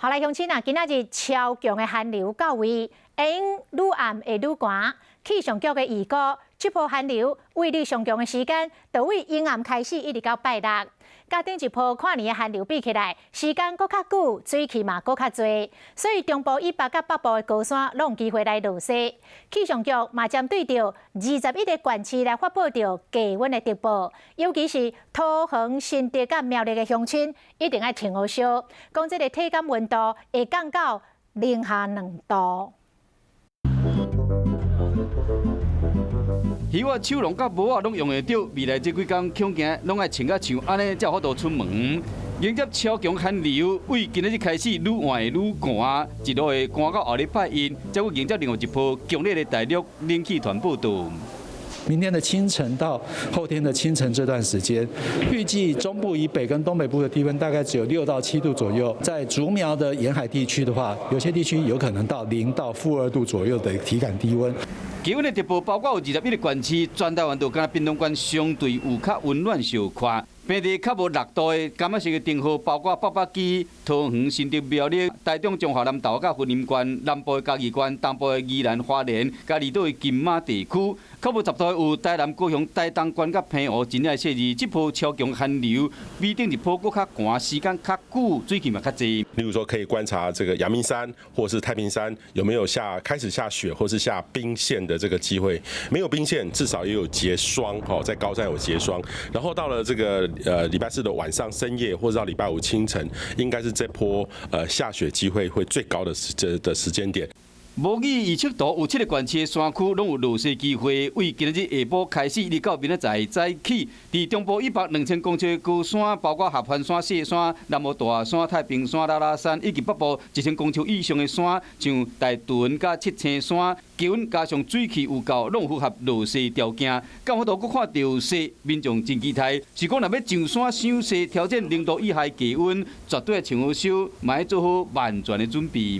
后来乡亲啊，今仔日超强的寒流到位，会用愈暗会愈寒。气象局的预估，这波寒流威力上强的时间，就为阴暗开始，一直到拜六。甲顶一波跨年的寒流比起来，时间搁较久，水汽嘛搁较多，所以中部以北甲北部的高山拢有机会来落雪。气象局嘛针对着21个县市来发布着低温的特报，尤其是桃园、新竹甲苗栗的乡亲，一定要穿好烧，讲这个体感温度会降到零下2度。鱼啊、手龙甲帽啊，拢用得到。未来这几天恐惊拢爱穿甲像安尼，才有法度出门。迎接超强寒流，为今日开始愈晚愈寒，一路会寒到后日拜一，才会迎接另外一波强烈的大陆冷气团报道。明天的清晨到后天的清晨这段时间，预计中部以北跟东北部的低温大概只有6到7度左右。在竹苗的沿海地区的话，有些地区有可能到0到-2度左右的体感低温。低温的特报包括有21个县市，全台湾都敢屏东县相对有较温暖小块。平地较无6度的甘仔式的灯号，包括北北基、桃园、新竹、苗栗、台中、中华南投、甲云林县、南部的嘉义县、东部的宜兰花莲、甲离岛的金马地区。较无10度有台南、高雄、台东县、甲平湖、真爱设置。这波超强寒流，比顶一波搁较寒，时间较久，水汽嘛较济。例如说，可以观察这个阳明山或是太平山有没有开始下雪或是下冰线的这个机会。没有冰线，至少也有结霜在高山有结霜。然后到了这个礼拜4的晚上深夜，或者到礼拜5清晨，应该是这波下雪机会会最高的时间点。模拟预测图有7个县市的山区拢有落雪机会，为今日下晡开始，一直到明仔载早起，伫中部以北2000公尺的高山，包括合欢山、雪山、南无大山、太平山、拉拉山，以及北部1000公尺以上的山，像大屯甲七星山，气温加上水汽有够，拢符合落雪条件。敢有法度搁看到雪，民众真期待。是讲若要上山赏雪，挑战0度以下气温，绝对要穿好烧，嘛要做好万全的准备。